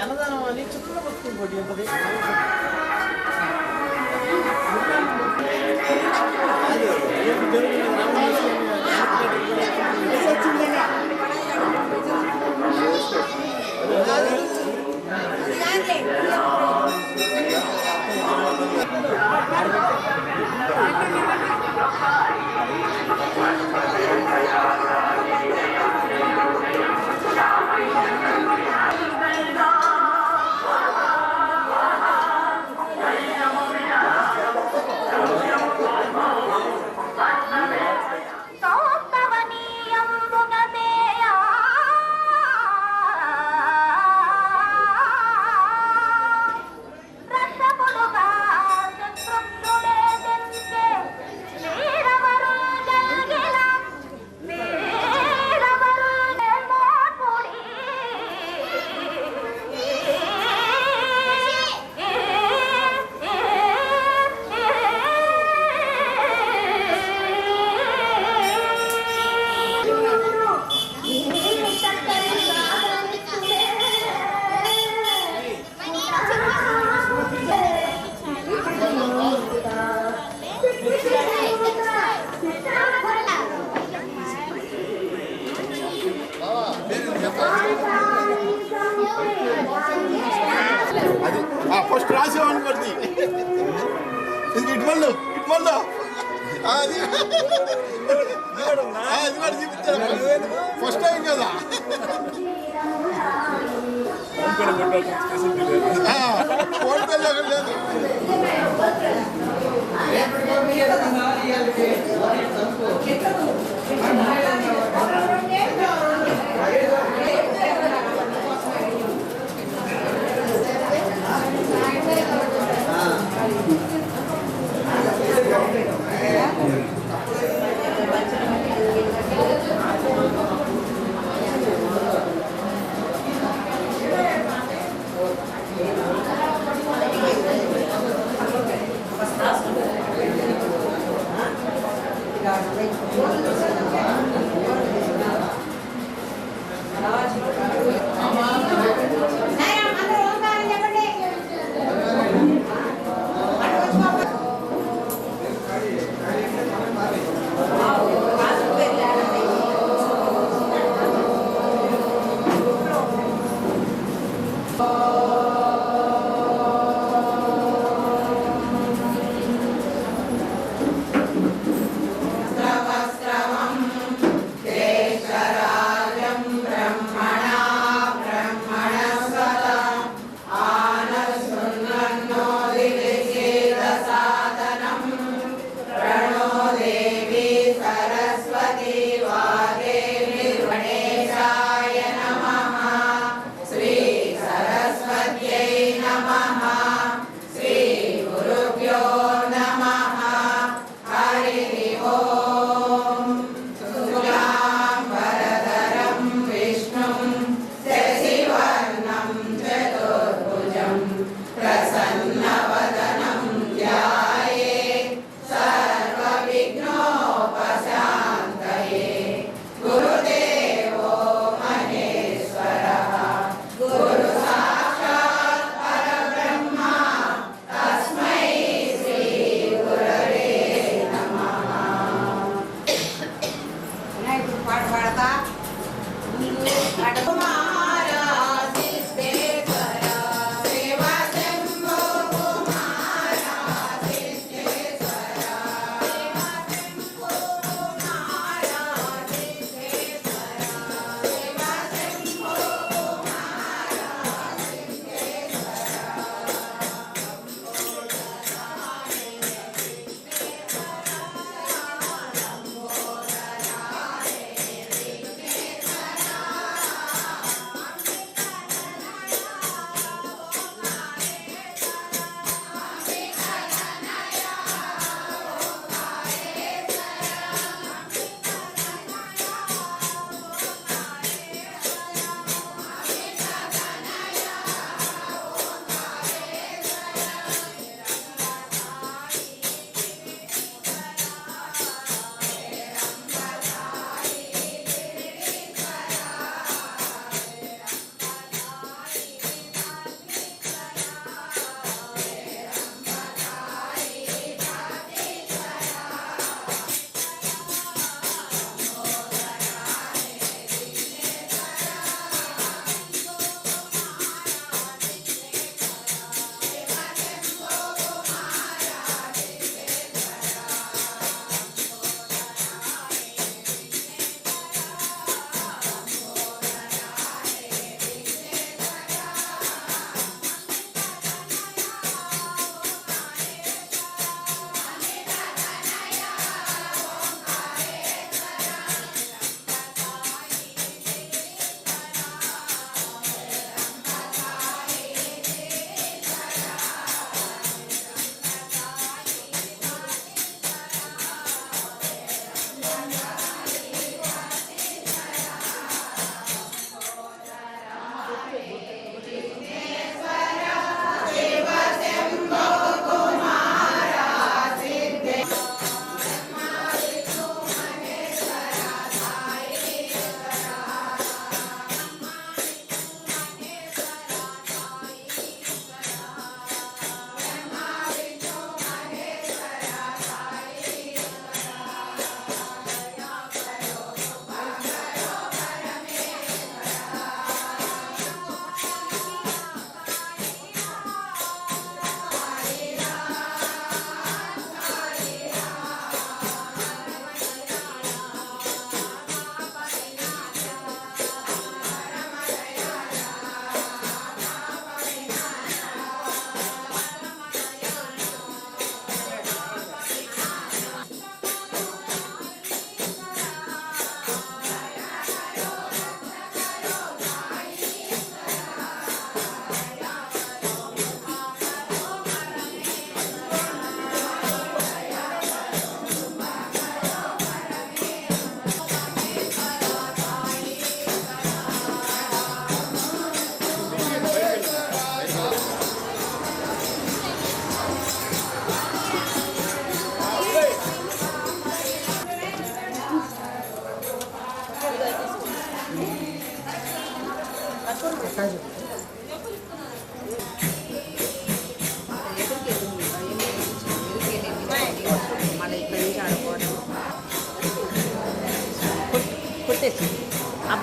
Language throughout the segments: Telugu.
అన్నదానం అని చిన్న వస్తుంది కొట్టి ఎంతది ఫస్ట్ రాసేవనుకోండి ఇది ఇటువల్లు అది కూడా చూపించారు ఫస్ట్ టైం కదా ఫోన్ పే లేదు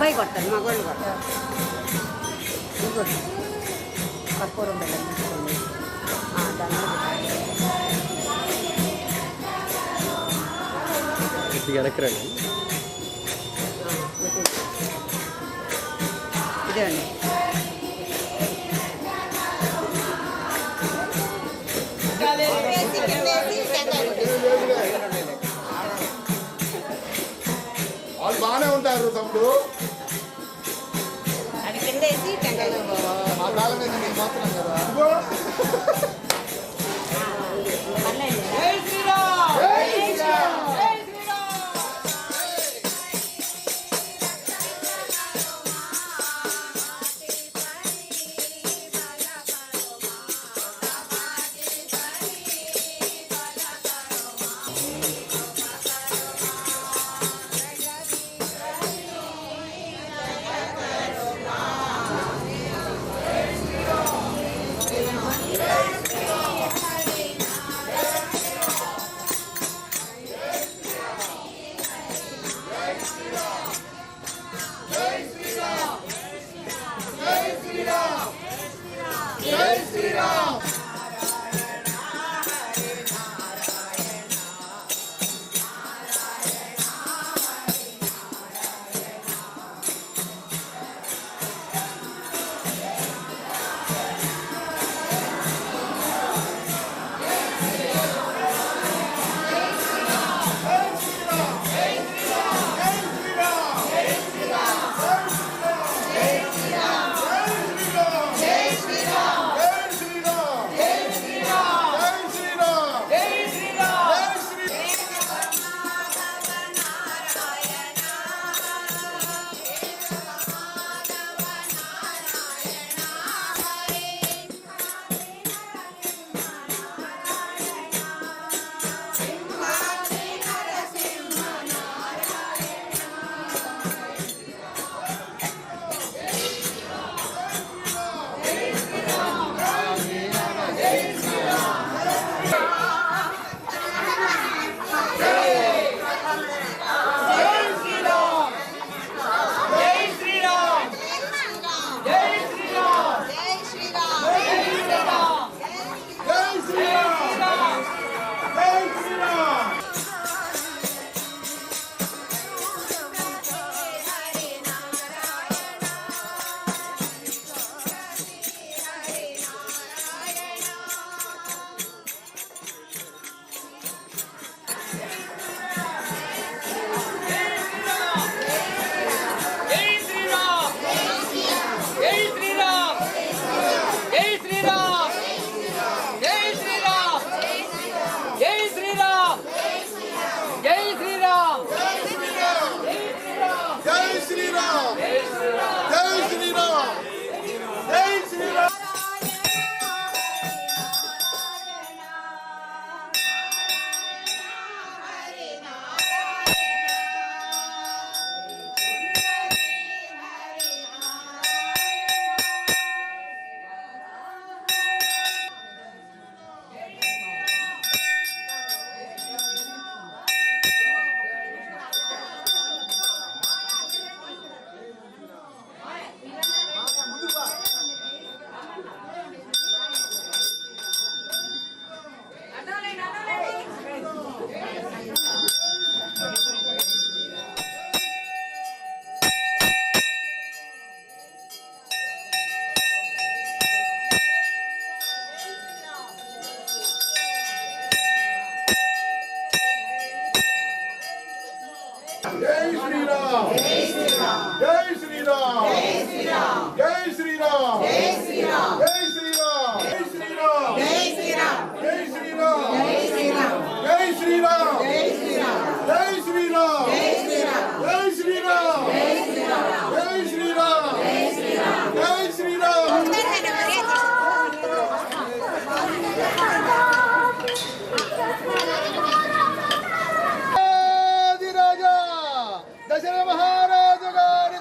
అబ్బాయి కొడతారు, మగవాళ్ళు కొడతారు. ఇంకోటి కర్పూరం బెల్లం తీసుకోండి. వెనకరండి ఇదే అండి. వాళ్ళు బాగానే ఉంటారు తమ్ముడు. అది కింద వేసి టెంకాయ మా కాలం మీద నేను మాత్రం కదా. దశరథ మహారాజు గారి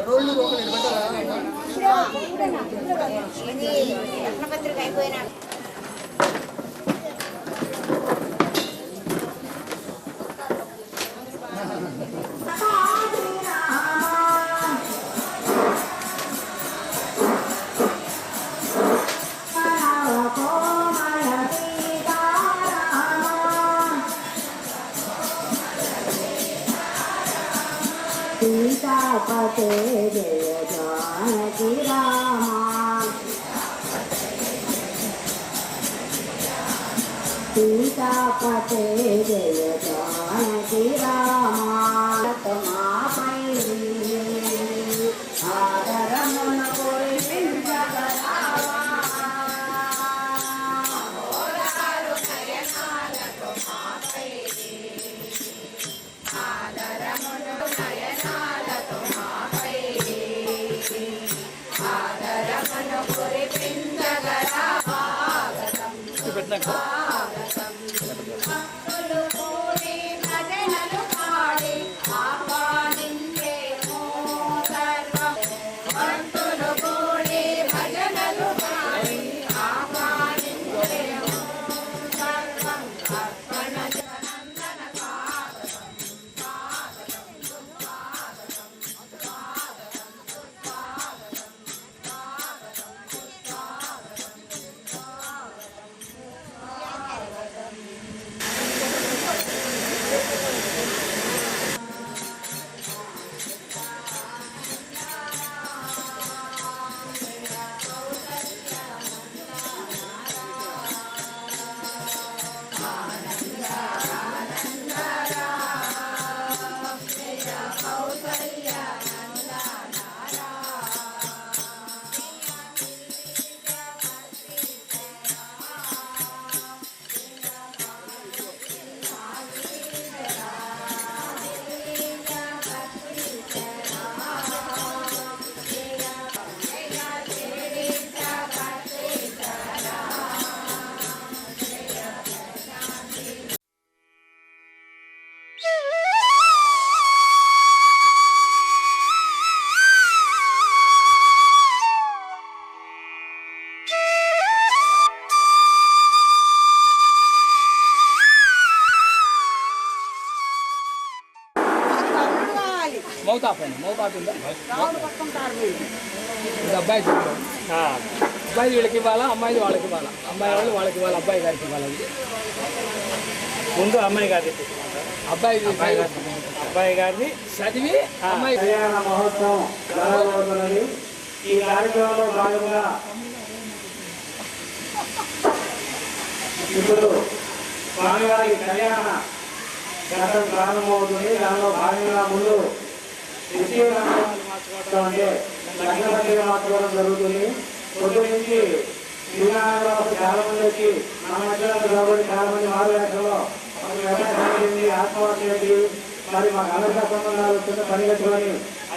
రోడ్లు నిలబెట్టారా రత్నపత్రిక అయిపోయినా सीतापते जय जानकी रामा सीतापते जय जानकी रामा तमापै आदरमुन कोरिपिंचगरावा అబ్బాయి అబ్బాయి వీళ్ళకి ఇవ్వాలా అమ్మాయిది వాళ్ళకి ఇవ్వాలా అమ్మాయి వాళ్ళు వాళ్ళకి ఇవ్వాలి అబ్బాయి గారికి ఇవ్వాలి ముందు అమ్మాయి గారి అబ్బాయి గారిని చదివి అమ్మాయి కళ్యాణ మహోత్సవం జరగబోతున్నది. ఈ ఈ కార్యక్రమంలో భాగంగా ఇప్పుడు స్వామివారి కళ్యాణ ఘట్టం ప్రారంభమవుతుంది. దానిలో భాగంగా ముందు అంటే లగ్నపత్రిక మార్చుకోవడం జరుగుతుంది. పొద్దు నుంచి శ్రీనారాయణ చాలా మంది వచ్చి మన మధ్యలో కాబట్టి చాలా మంది మారు వేషంలో ఆత్మహత్య మరి మాకు అనర్థ సంబంధాలు వస్తున్న పని కట్టుకొని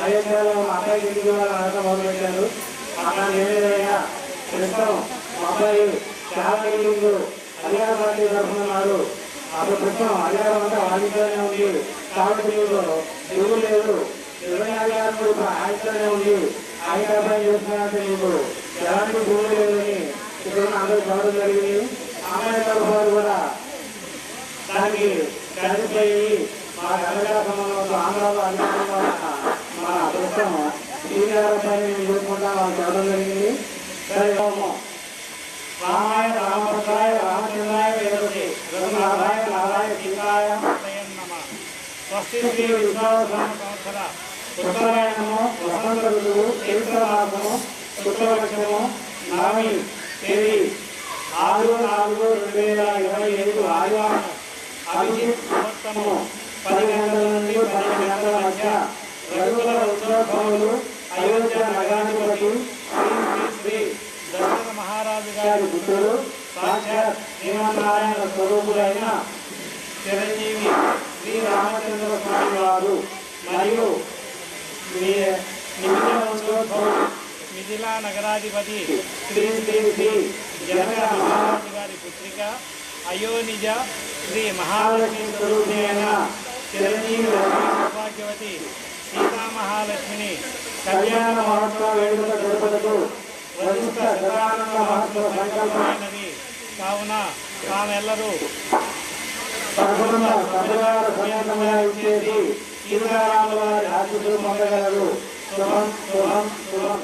అయోధ్యలో మా అబ్బాయి ఇంటికి వెళ్ళాలని మొదలుపెట్టారు. అక్కడ ఏమైనా ప్రస్తుతం మా అబ్బాయి చాలా ఇల్లు అధికార పార్టీ తరఫున్నారు. అప్పుడు ప్రస్తుతం అధికారం అంతా వాదిస్తూనే ఉంది. కాబట్టి ఎవరు లేదు, 24 గంటలు ఆయనతోనే ఉంది. ఆయన అబ్బాయి చేస్తున్నారంటే మీకు ఎలాంటి భూమి లేదని ఇక్కడ అందరూ చూడడం జరిగింది. అమ్మాయి తరఫు వారు కూడా దానికి సాటిస్ఫై మాకు అధికార సంబంధంతో ఆంధ్రాలో అధికారంలో మన ప్రస్తుతం శ్రీగారి పైన చూసుకుంటా వాళ్ళు చూడడం జరిగింది. రామాయ రామభద్రాయ రామచంద్రాయ వేదతి రఘునాథాయ నారాయ సీతాయ స్వస్తి శ్రీ సంవత్సర ఉత్తరాయణము వసంత ఋతువు చైత్రమాసము శుక్లపక్షము నవమి తేదీ 6/4/2025 ఆదివారం అభిజిత్ ముహూర్తము 10 గంటల నుండి 12 గంటల మధ్య రఘుకుల ఉత్సవములు అయోధ్య నగరాధిపతి శ్రీ దశరథ మహారాజు గారి పుత్రుడు సాక్షాత్ శ్రీమన్నారాయణ స్వరూపుడైన చిరంజీవి శ్రీ రామచంద్ర స్వామి వారు మరియు మిథిలా నగరాధిపతి శ్రీ శ్రీ శ్రీ జనక మహారాజు గారి పుత్రిక అయోనిజ శ్రీ మహాలక్ష్మి స్వరూపైన చిరంజీవి సౌభాగ్యవతి సీతామహాలక్ష్మిని కళ్యాణ మహోత్సవ వేడుక జరుపుటకు వరిష్ట సదానంద మహోత్సవ సంకల్పమైనది. కావున తామెల్లరూ సమేతమై ఇచ్చేసి సీతారాముల వారి ఆశీస్సులు పొందగలరు. శుభం శుభం శుభం.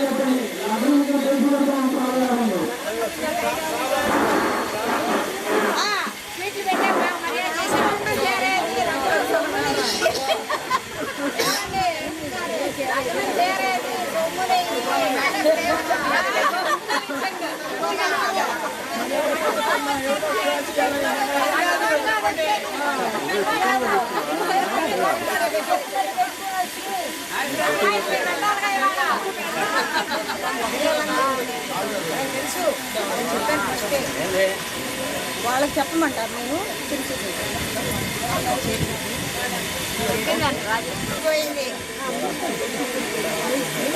చెప్పండి వాళ్ళకి చెప్పమంటారు నేను పోయింది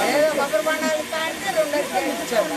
ఏదో కొబ్బరి బండాలు కాడితే 2 ఇచ్చాడు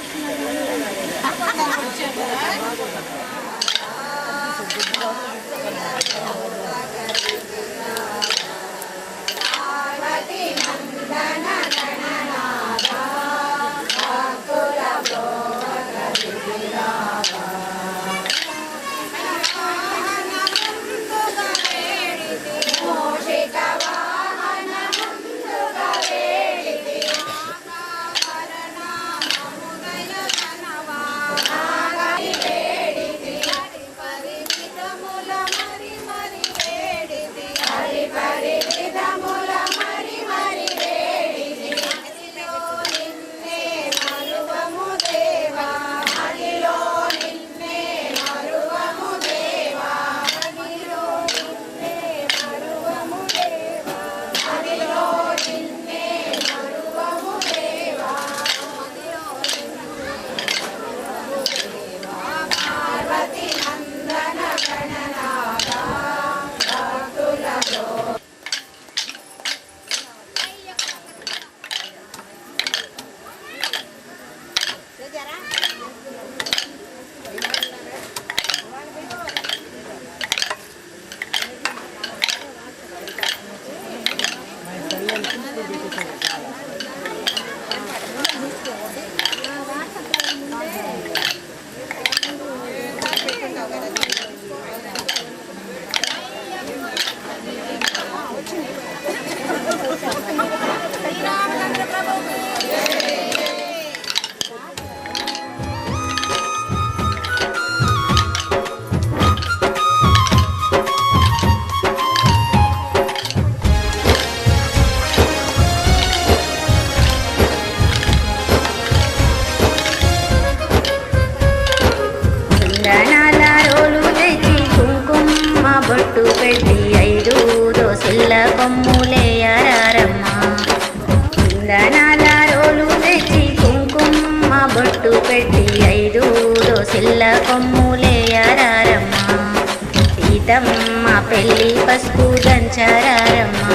సీతమ్మ పెళ్లి పసుపు దంచారమ్మ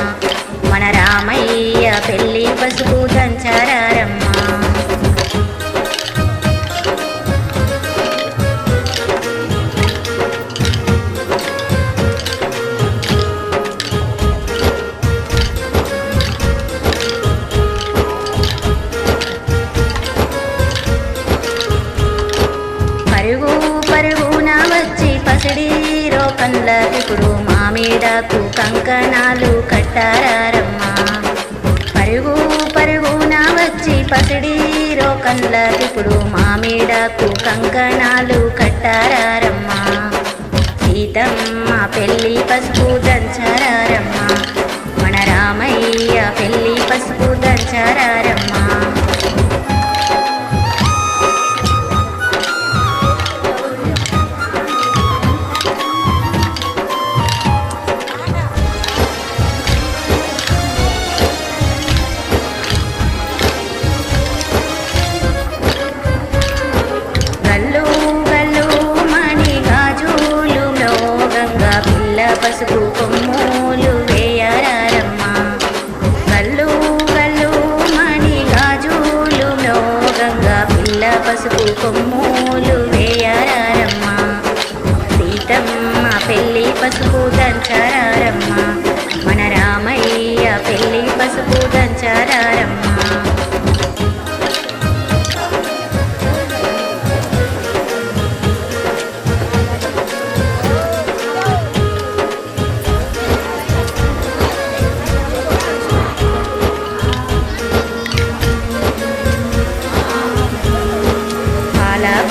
మన రామయ్య పెళ్లి పసుపు దంచారమ్మ ఇప్పుడు మామిడాకు కంకణాలు కట్టారమ్మా పరుగు పరుగున వచ్చి పసిడి రోకన్లకిప్పుడు మామిడాకు కంకణాలు కట్టారమ్మా సీతమ్మ పెళ్లి పసుపు దంచారమ్మా మన రామయ్య పెళ్లి పసుపు దంచారమ్మా పసుపు కొమ్ములు వేయరమ్మా గల్లు గల్లు మణి గాజులు మృగంగా పిల్ల పసుపు కొమ్ములు వేయరమ్మా సీతమ్మ పెళ్లి పసుపు దంచారమ్మా మన రామయ్య పెళ్లి పసుపు దంచారమ్మా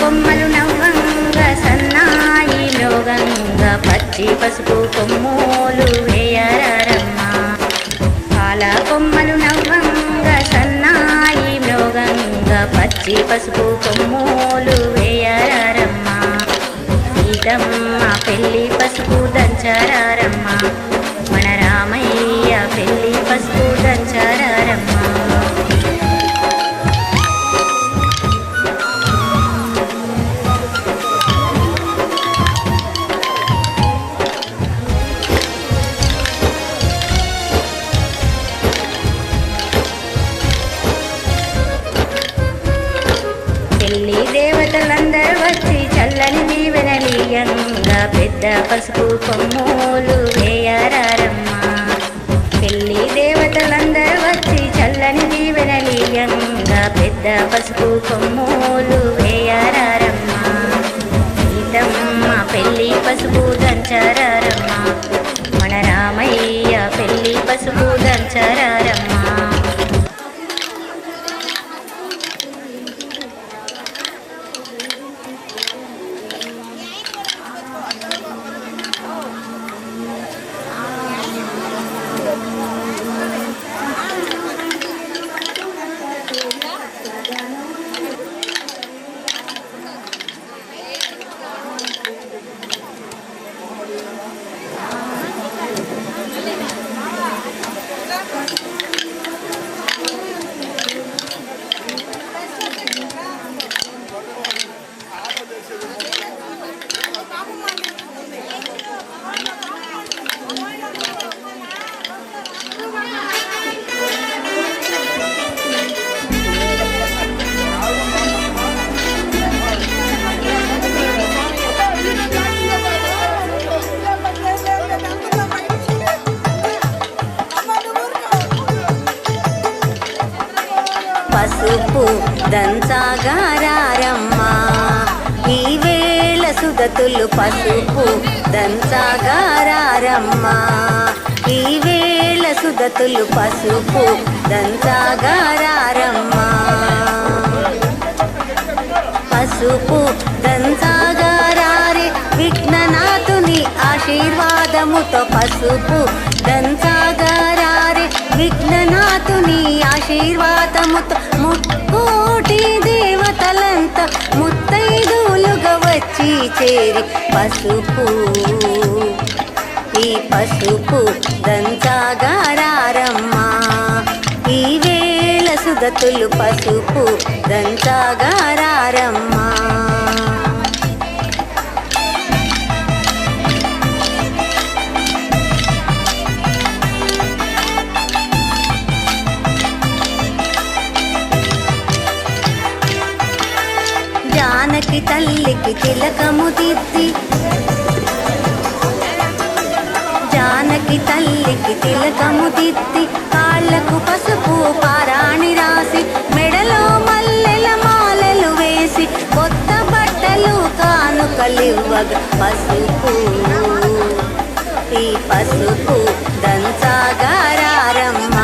కొమ్మలు నవ్వంగా సన్నాయి మృగంగా పచ్చి పసుపు కొమ్ములు వేయరమ్మా పాల కొమ్మలు నవ్వంగా సన్నాయి మృగంగా పచ్చి పసుపు కొమ్ములు వేయరమ్మా సీత సీతమ్మ పెళ్లి పసుపు దంచారమ్మ మన రామయ్య పెళ్లి పసుపు దంచారమ్మ పెళ్లి దేవతలందరూ వచ్చి చల్లని దీవెనలీయంగా పెద్ద పసుపు కొమ్మూలు వేయరారమ్మ పెళ్లి దేవతలందరూ వచ్చి చల్లని దీవెనలీయంగా పెద్ద పసుపు కొమ్మూలు వేయరారమ్మ సీతమ్మ పెళ్లి పసుపు దంచారమ్మ మన రామయ్య పెళ్లి పసుపు దంచారమ్మ పసుపు దంచాగారమ్మ ఈ వేళ సుదతులు పసుపు దంచాగారమ్మ ఈ వేళ సుదతులు పసుపు దంచాగారమ్మ పసుపు దంచాగారే విఘ్ననాథుని ఆశీర్వాదముతో పసుపు దంచాగారే విఘ్ననాథుని ఆశీర్వాదముతో ముక్కోటి దేవతలంతా ముత్తైదులుగా వచ్చి చేరి పసుపు ఈ పసుపు దంచాగారమ్మ ఈ వేళ సుదతులు పసుపు దంచాగారమ్మ జానకి తల్లికి తిలకము దిద్ది జానకి తల్లికి తిలకము దిద్ది కాళ్ళకు పసుపు పారాణి రాసి మెడలో మల్లెల మాలలు వేసి కొత్త బట్టలు కానుకలివ్వగా పసుపు ఈ పసుపు దంచాగారమ్మ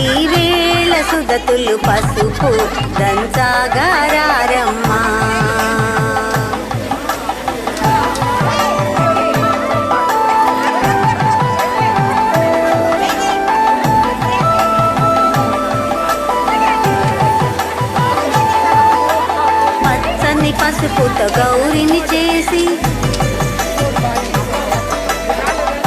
ఈ వేళ సుదతులు పసుపు దంచాగారమ్మ పచ్చని పసుపుతో గౌరిని చేసి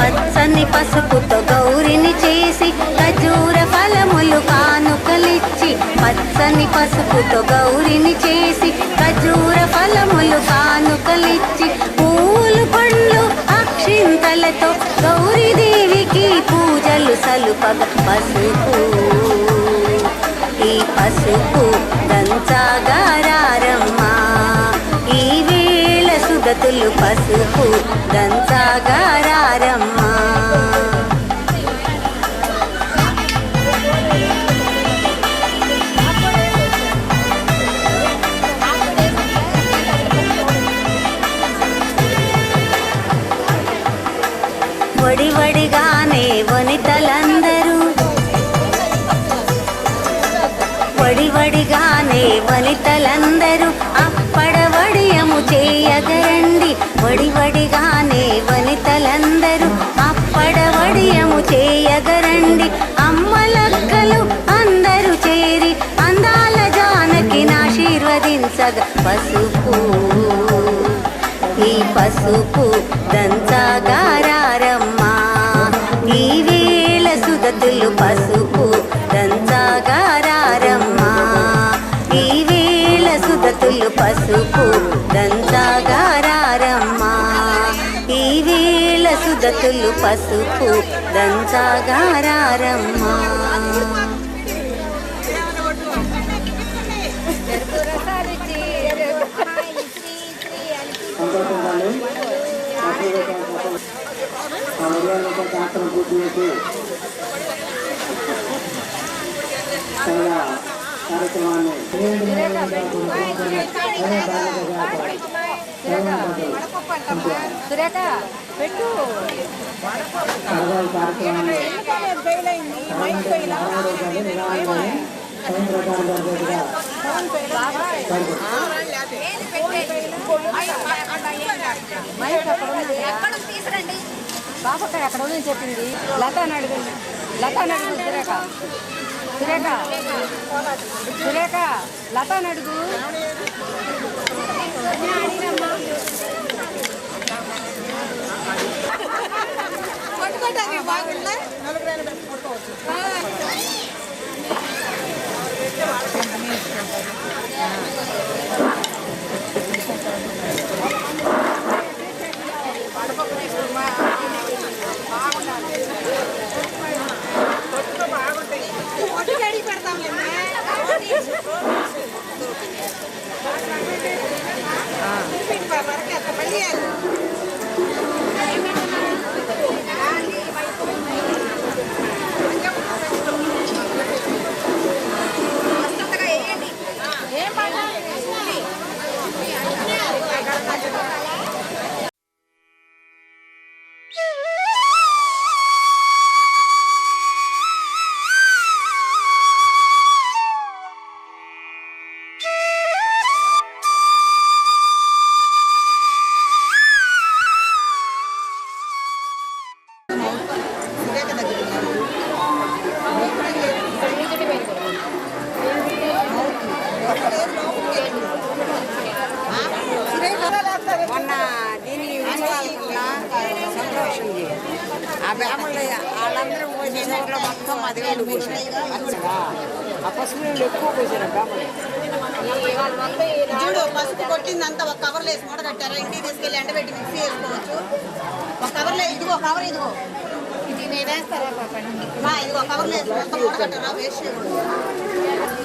పచ్చని పసుపుతో గౌరిని చేసి ఖజూర ఫలములు కానుకలిచ్చి పచ్చని పసుపుతో గౌరిని చేసి ఖజూర ఫలములు కానుకలిచ్చి పూలు పండ్లు అక్షింతలతో గౌరీదేవికి పూజలు సలుపగ పసుపు ఈ పసుపు దంచాగారమ్మ ఈ వేళ సుదతులు పసుపు దంచాగారమ్మ వడివడిగానే వనితలందరూ వడివడిగానే వనితలందరూ అప్పడవడియము చేయగరండి వడివడిగానే వనితలందరూ అప్పడవడియము చేయగరండి అమ్మలక్కలు అందరూ చేరి అందాల జానకిని ఆశీర్వదించగ పసుపు ఈ పసుపు దంచగారమ్మా ఈ వేళ సుదతులు పసుపు దంచగారమ్మా ఈ వేళ సుదతులు పసుపు దంచగారమ్మా ఈ వేళ సుదతులు పసుపు దంచగారమ్మా శాస్త్రం పూర్తి చేసి కార్యక్రమాన్ని బాబక్క అక్కడ ఉంది చెప్పింది లత అడుగుంది సురేఖ సురేఖ సురేఖ లత అడుగు బాగుందా మొన్న దీన్ని సంతోషం ఆ బ్యాములు వాళ్ళందరూ పోసేదాంట్లో మొత్తం 10,000 పోసారు ఆ పసుపు నీళ్ళు ఎక్కువ పోసారు బ్యాములు చూడు పసుపు కొట్టిందంతా ఒక కవర్లో వేసి మూట కట్టారు ఇంటికి తీసుకెళ్ళి ఎండబెట్టి మిక్సీ వేసుకోవచ్చు ఒక కవర్లో ఇదిగో కవర్ ఇదిగో ఇది నేనేస్తారా ఇదిగో కవర్లో వేసి మొత్తం మూట కట్టారా వేస్ట్ చేయకూడదు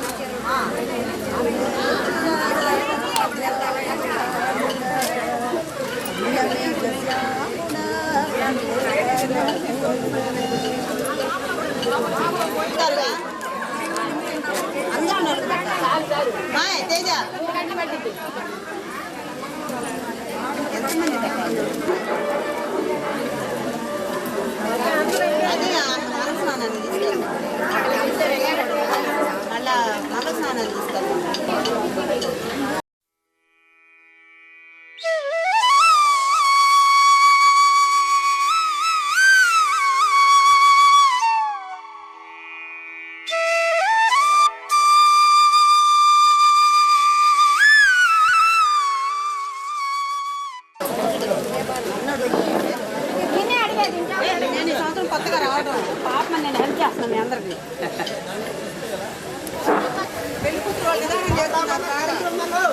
తేజ అదే మల స్నానాన్ని తీసుకెళ్ళి మళ్ళా మల స్నానాన్ని తీసుకెళ్ళి నేను ఈ సంవత్సరం కొత్తగా రావడం పాప నేను హెల్ప్ చేస్తున్నాను మీ అందరికి పెళ్లి కూతురు వాళ్ళు నిదానం చేస్తున్నారు కార్యక్రమంలో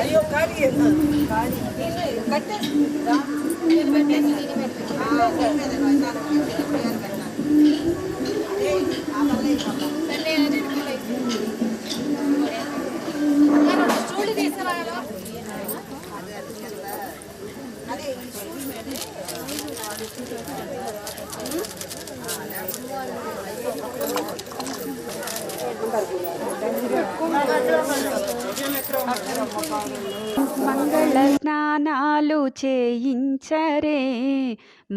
అయ్యో ఖాళీ కట్టే మంగళ స్నానాలు చేయించరే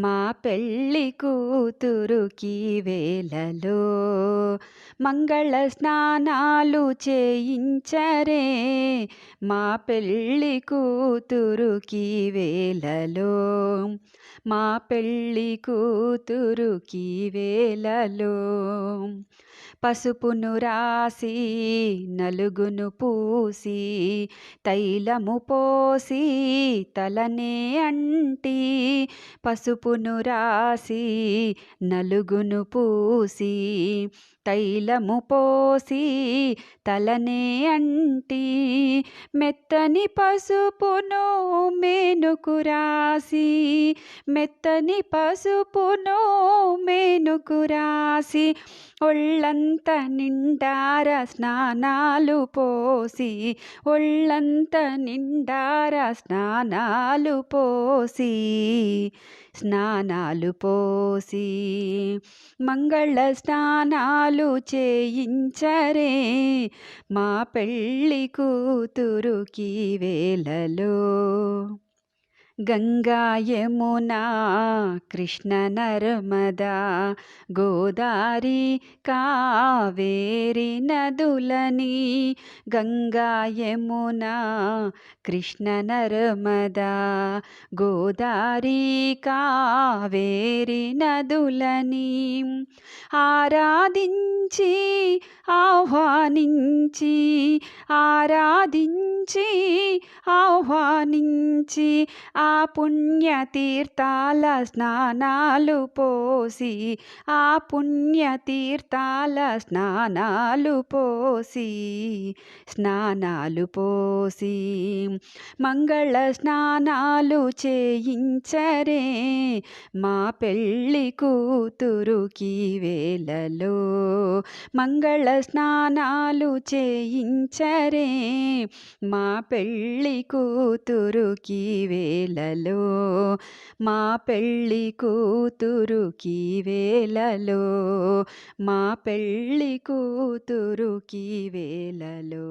మా పెళ్ళి కూతురుకి వేళలో. మంగళ స్నానాలు చేయించరే మా పెళ్ళి కూతురుకి వేళలో. మా పెళ్ళి కూతురుకి వేళలో. పసుపును రాసి నలుగును పూసి తైలము పోసి తలనే అంటి. పసుపును రాసి నలుగును పూసి తైలము పోసి తలనే అంటి. మెత్తని పసుపును మేనుకు రాసి మెత్తని పసుపును మేనుకు రాసి ఒళ్ళంత నిండార స్నానాలు పోసి ఒళ్ళంత నిండార స్నానాలు పోసి స్నానాలు పోసి మంగళ స్నానాలు చేయించరే మా పెళ్ళి కూతురుకి వేళలో. గంగా యమునా కృష్ణ నర్మదా గోదారి కావేరి నదులని. గంగా యమునా కృష్ణ నర్మదా గోదారి కావేరి నదులని ఆరాధించి ఆహ్వానించి ఆరాధించి ఆహ్వానించి ఆ పుణ్యతీర్థాల స్నానాలు పోసి ఆ పుణ్యతీర్థాల స్నానాలు పోసి స్నానాలు పోసి మంగళ స్నానాలు చేయించరే మా పెళ్ళి కూతురుకి వేళలో. మంగళ స్నానాలు చేయించరే మా పెళ్ళి కూతురుకి వేళలో. మా పెళ్ళి కూతురుకి వేళలో. మా పెళ్ళి కూతురుకి వేళలో.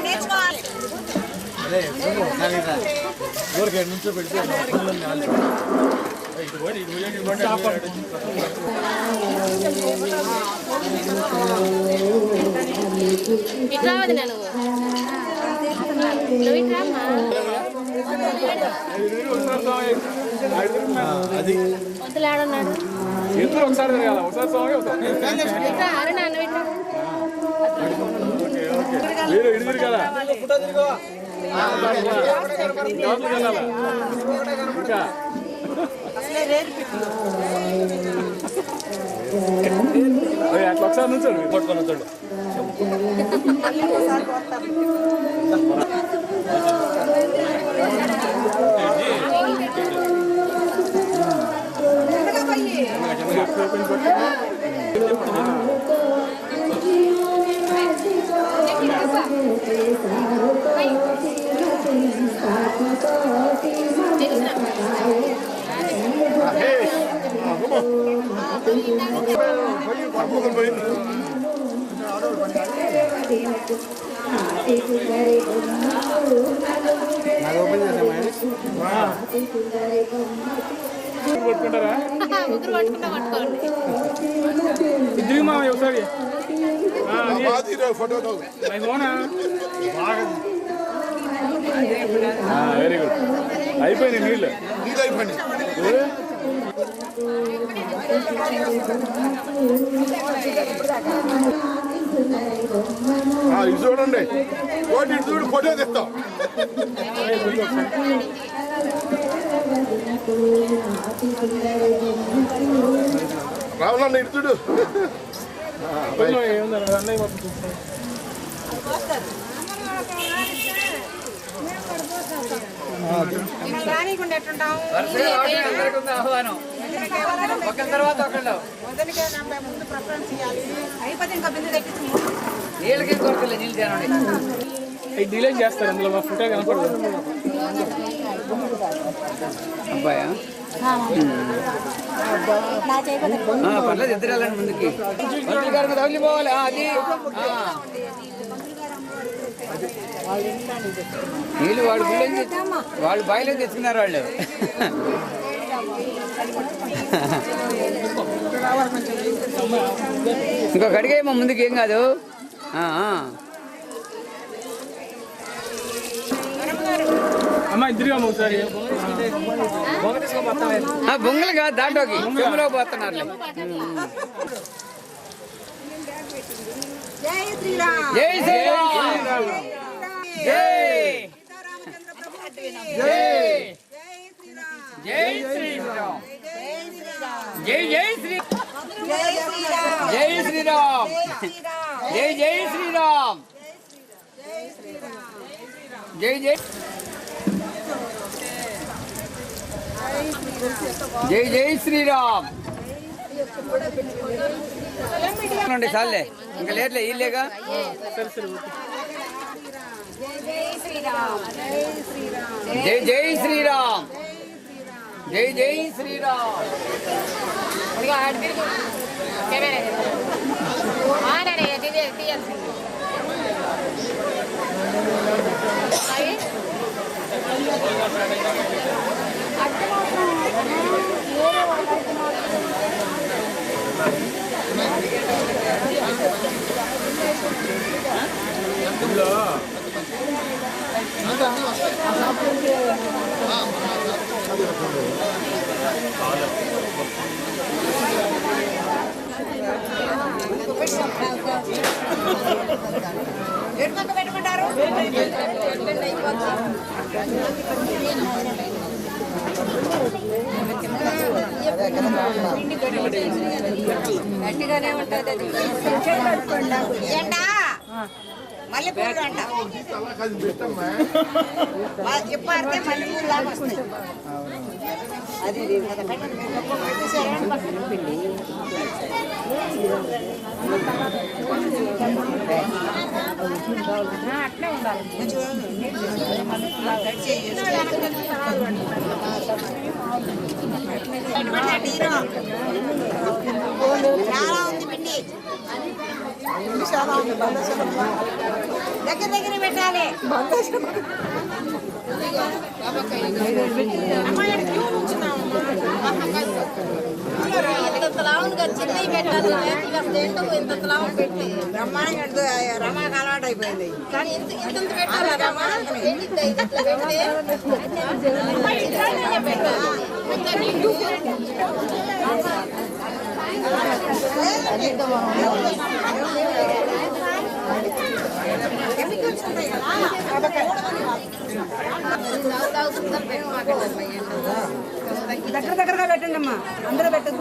నేర్చుకోవాలి. నుంచో పెడితే ఇట్లా నేను వద్దులాడన్నాడు ఒకసారి తిరగాల ఒకసారి స్వామి అరే నాన్న ఇటు కదా ఇంకా అట్లా ఒకసారి నుంచండి పట్టుకొని వచ్చాడు. పట్టుకుంటారా ముగ్గురు పట్టుకుంటా పట్టుకోండి దిగు మా ఒకసారి ఫోటో వెరీ గుడ్ అయిపోయినాయి నీళ్ళు నీళ్ళు అయిపోయింది. ఇది చూడండి ఇటు చూడు ఫోటో తెస్తాం. రావాలన్న ఇటు చూడు. అన్నయ్య మొత్తం చూస్తాం. ఆహ్వానం తర్వాత ముందు ప్రిఫరెన్స్ ఇవ్వాలి. అయిపోతే ఇంకా బిల్లు తెప్పించి నీళ్ళకి కొరకలే నీళ్ళు డిలే చేస్తారు అందులో మా ఫోటో కనపడదు. అబ్బాయా పర్లేదు ఇద్దరు వెళ్ళండి ముందుకి మంత్రులు గారు తగిలిపోవాలి అది నీళ్ళు వాడు వాళ్ళు బాయిలో తెచ్చుకున్నారు వాళ్ళు ఇంకొక అడిగేమో ముందుకు ఏం కాదు బొంగలు కాదు దాంట్లోకి బొమ్మలో పోతున్నారు జై శ్రీరామ్ జై శ్రీరామ్ జై శ్రీరామ్ జై జై శ్రీ జై శ్రీరామ్ జై జై శ్రీరామ్ జై జై జై జై శ్రీరామ్ చాలే ఇంకా లేట్లే ఇల్లేగా జై జై శ్రీరామ్ జై జై శ్రీరామ్ పెట్టుకుంటారు గట్టిగానే ఉంటుంది ఏంటా మళ్ళీ పూలు అంట చెప్పారితే మళ్ళీ పూలు లాగా వస్తాయి అది అట్లే ఉండాలి చాలా ఉంది పిండి చాలా ఉంది దగ్గర దగ్గర పెట్టాలి రమాకి అలవాటు అయిపోయింది కానీ ఇంత పెట్టాలి దగ్గర దగ్గరగా పెట్టండి అమ్మా అందరూ పెట్టదు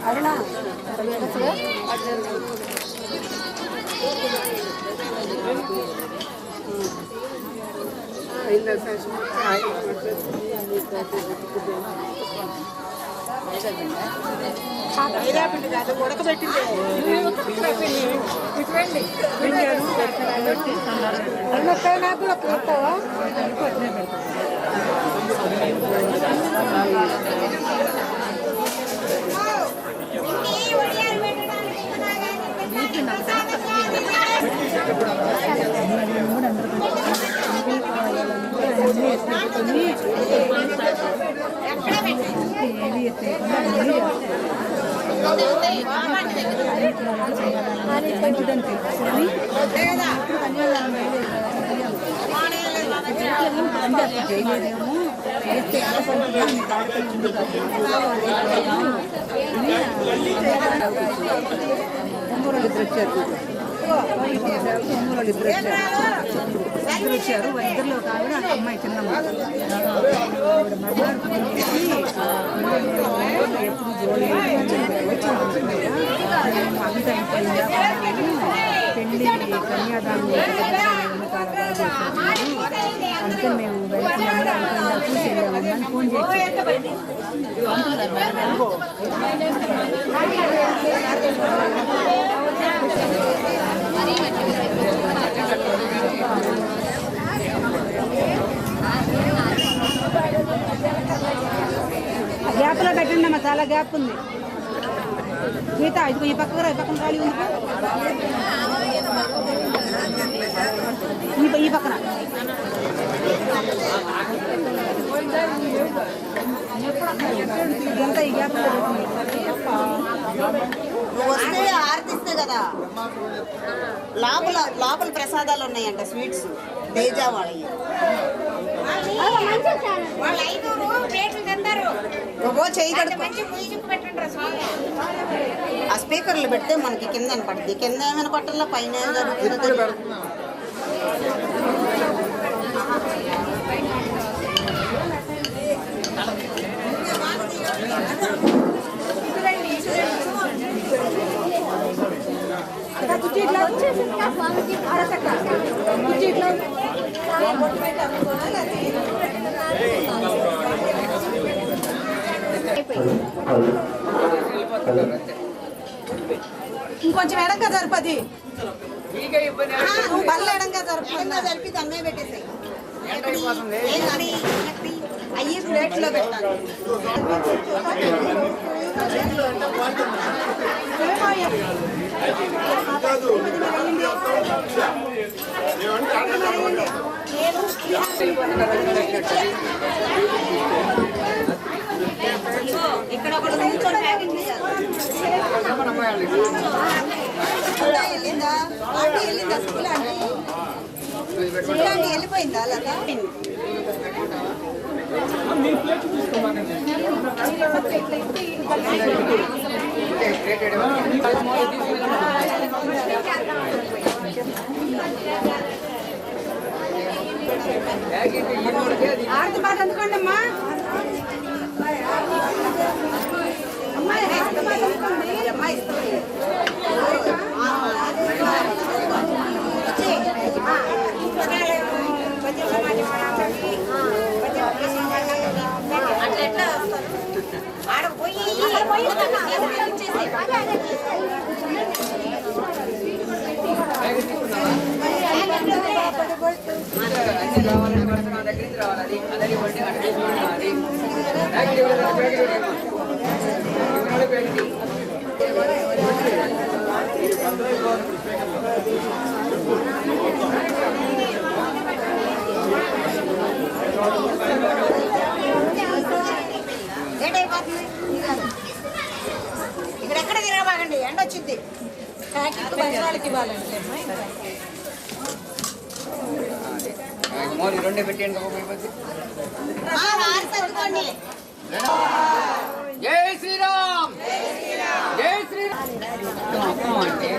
అరుణా ఉడకబెట్టింది వచ్చారు ఇద్దరులో ఒక ఆవిడ అమ్మాయి చిన్నమ్మ ఎప్పుడు జోలి అంత అయిపోయిందా పెళ్లి కన్యాదానం అందుకని మేము గ్యాప్లో పెట్టండి అమ్మా, చాలా గ్యాప్ ఉంది. గీత ఇది ఈ పక్కన ఈ పక్కన ఖాళీ ఉంది, ఈ పక్కన ఎంత ఈ గ్యాప్ వస్తే ఆర్తిస్తే కదా. లోపల ప్రసాదాలు ఉన్నాయంట, స్వీట్స్ తేజ వాళ్ళవి. చెయ్యి ఆ స్పీకర్లు పెడితే మనకి కింద పడుతుంది. కింద ఏమైనా పట్టాల, పైన ఏం జరుగుతుందో. ఇంకొంచెం ఎడంగా జరుపది, బల్ల ఎడంగా జరిపి అన్నే పెట్టేసాయి. అయ్యి ప్లేట్స్ లో పెట్టాలి. ఇక్కడ ఒకటి కూర్చొని ప్యాకింగ్ చేయాలి. వెళ్ళిందా స్కూల్ అండి, వెళ్ళిపోయిందా లేదా? ఆర్తి బాధ అందుకోండి అమ్మా. అమ్మాయి అమ్మాయి ఆడ పోయి ఇక్కడ ఎక్కడ తిరగబాగండి, ఎండ వచ్చింది. వాళ్ళకి ఇవ్వాలంటే రెండే పెట్టండి. జై శ్రీరామ్, జై శ్రీరామ్ అంటే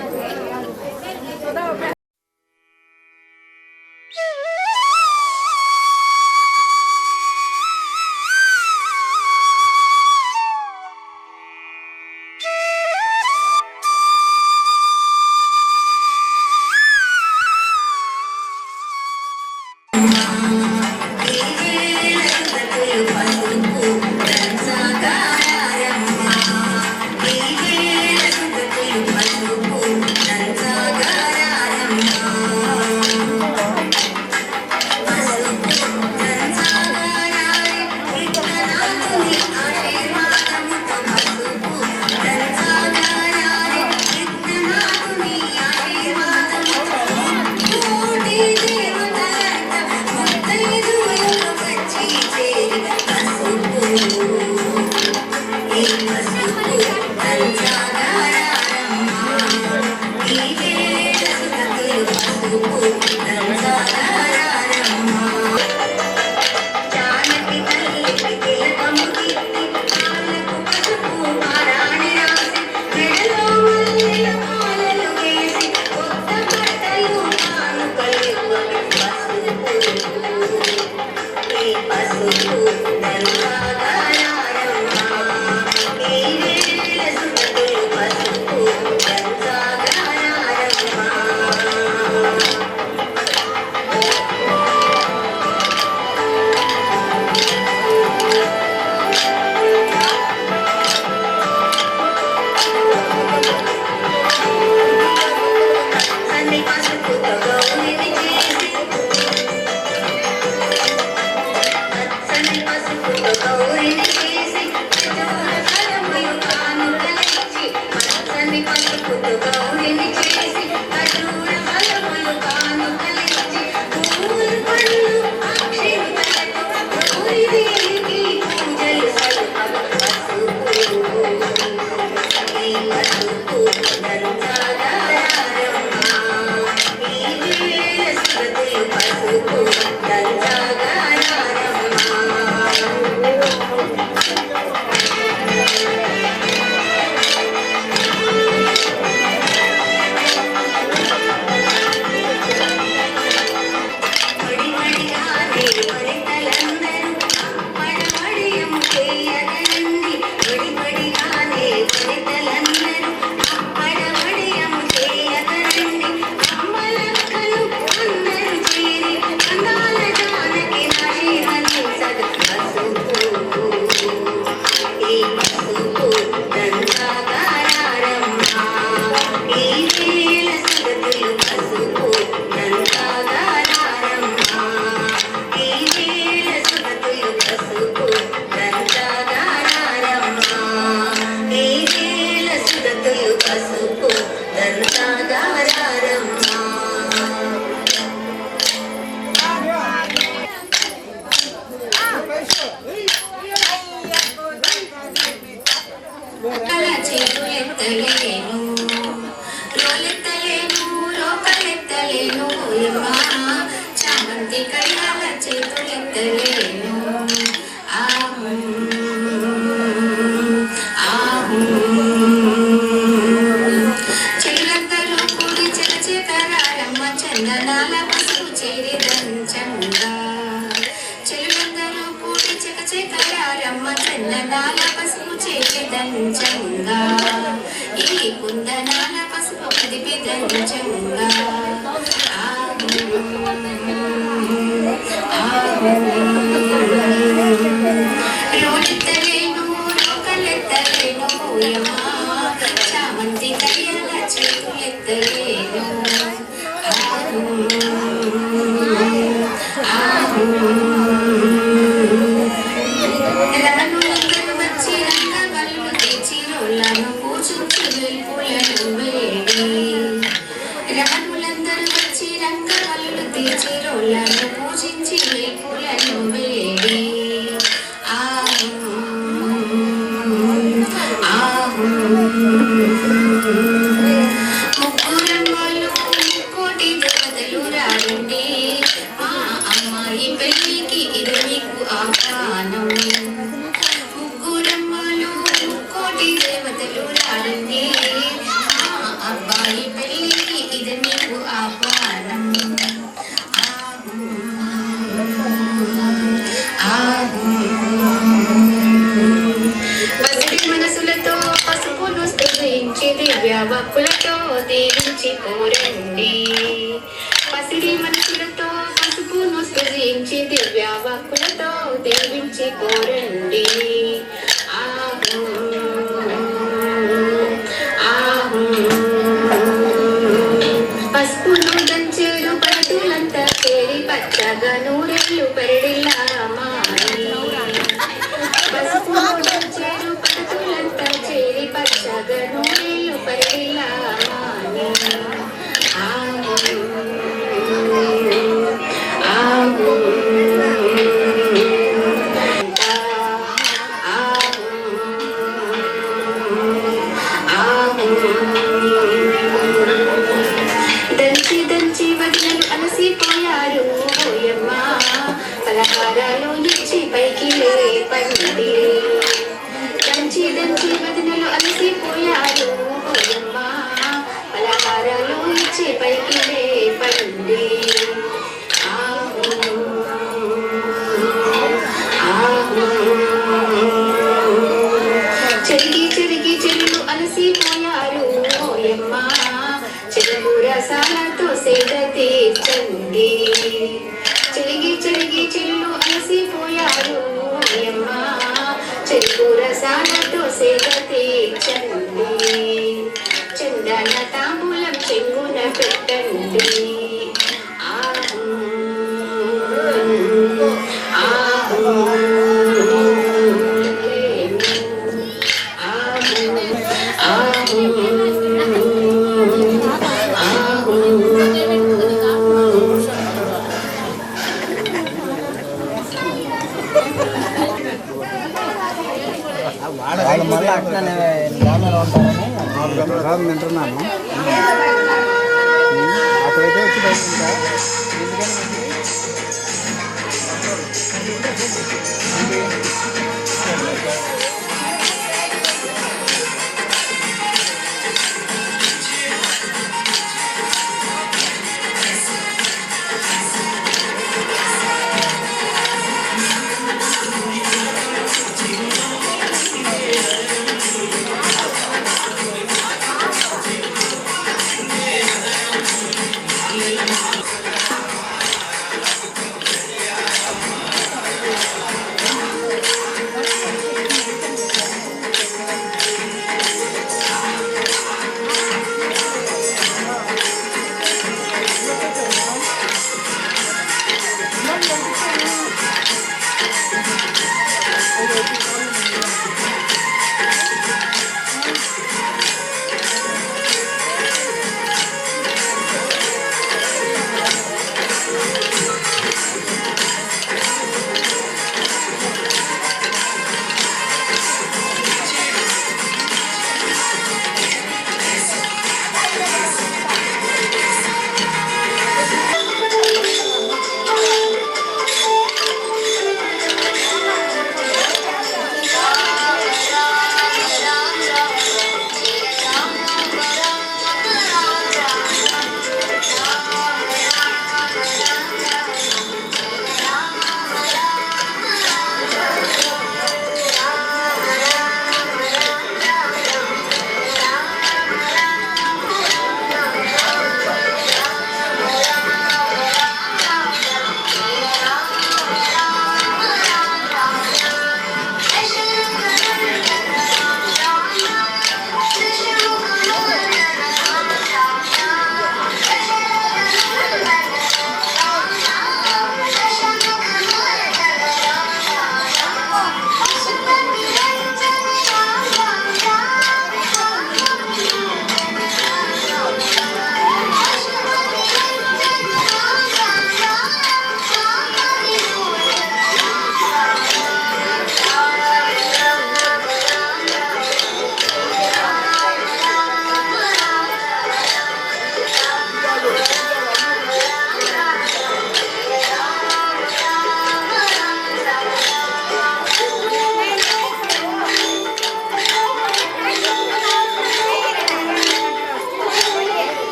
చేతులెత్తలేను రోలెత్తలేను రోకలెత్తలేను యమ్మా చామంతి కయ్యాల చేతులెత్తలేను ఆహు ఆహు చెల్లందరూ కూడి చలచేతరారమ్మ చందనాల పసుపు చేరి దంచంగా చెల్లందరూ కూడి చకచేతరారమ్మ చందనాల పసుపు చేరి దంచంగా ఈ కుందనాల పసుపు కదిపి దంచంగా ఆహు ఆహు రోలెత్తలేను రోకలెత్తలేను యమ్మా చామంతి కయ్యాల చేతులెత్తలేను ఆహు ఆహు రమణులందరూ వచ్చి రంగవల్లులు తెచ్చి రోళ్ళను పూజించి వెల్పులను వేడి రమణులందరూ వచ్చి రంగవల్లులు తెచ్చి రోళ్ళను పూజించి వెల్పులను వేడి ఆహు ఆహు ముగ్గురమ్మలు కోటి దేవతలు రారండి మా అమ్మాయి పెళ్ళికి ఇది మీకు ఆహ్వానం ముగ్గురమ్మలు కోటి దేవతలు రారండి మా అబ్బాయి పెళ్ళికి ఇది మీకు ఆహ్వానం ఆహు ఆహు పసిడి మనసులతో పసుపును స్తుతించి దివ్య వక్కులతో దీవించి పోరండి పసిడి మనసులతో పసుపును స్తుతించి దివ్య వక్కులతో దీవించి పోరండి ఆహు ఆహు పసుపును దంచేరు పట్టులంతా చేరి పచ్చగా నూరెళ్ళు పెరడిలా మారి పసుపును దంచేరు పట్టులంతా చేరి పచ్చగా నూరెళ్ళు పెరడిలా మారి ఆహు ఆహు దంచి దంచి వదినలు అలసిపోయారు ఓయమ్మా పలహారాలు ఇచ్చి పైకి లేపండి దంచి దంచి వదినలు అలసిపోయారు ఓయమ్మా పలహారాలు ఇచ్చి పైకి లేపండి ఆహు ఆహు చెరిగి చెరిగి చెరులు అలసిపోయారు ఓయమ్మా చెరుకు రసాలతో సేద తీర్చండి చెరిగి చెరిగి చెరులు అలసిపోయారు ఓయమ్మా చెరుకు రసాలతో సేద తీర్చండి చందన తాంబూలం చెంగున పెట్టండి ఆహు ఆహు వాళ్ళు మళ్ళీ అట్లనే గ్రామంలో ఉంటారని ప్రసాదం తింటున్నాను అక్కడైతే వచ్చి బయట ఉంటా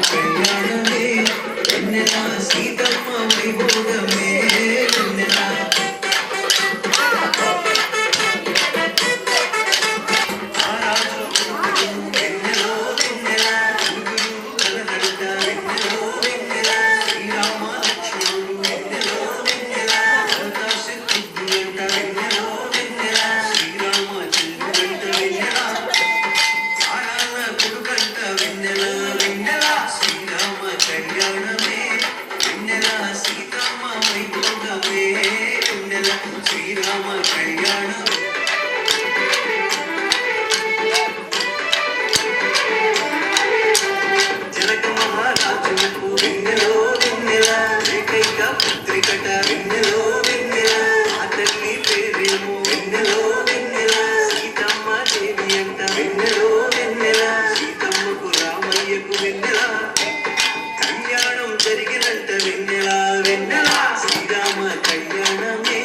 కళ్యాణమే వెన్నెల సీతమ్మ వైభోగమే వెన్నెల శ్రీరామ కళ్యాణం జనక మహారాజులకు వెన్నెలో వెన్నెల ఏకైక పుత్రికట వెన్నెలో వెన్నెల ఆ తల్లి పేరేమో వెన్నెలో వెన్నెల సీతమ్మ దేవి అంట వెన్నెలో వెన్నెల సీతమ్మకు రామయ్యకు వెన్నెల కళ్యాణం జరిగినంట వెన్నెల వెన్నెల శ్రీరామ కళ్యాణమే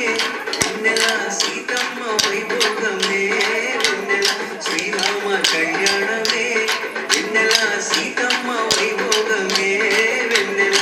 వెన్నెల సీతమ్మ వైభోగమే వెన్నెల శ్రీరామ కళ్యాణమే వెన్నెల సీతమ్మ వైభోగమే వెన్నెల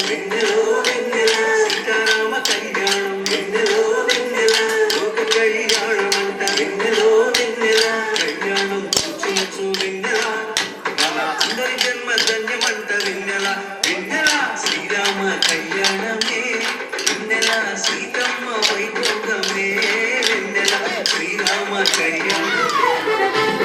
వెన్నెలో వెన్నెల సీతారామ కళ్యాణం వెన్నెలో వెన్నెల లోక కళ్యాణం అంట వెన్నెలో వెన్నెల కళ్యాణం చూచు వెన్నెల మన అందరి జన్మ ధన్యమంట వెన్నెల వెన్నెల శ్రీరామ కళ్యాణమే వెన్నెల సీతమ్మ వైభోగమే వెన్నెల శ్రీరామ కళ్యాణం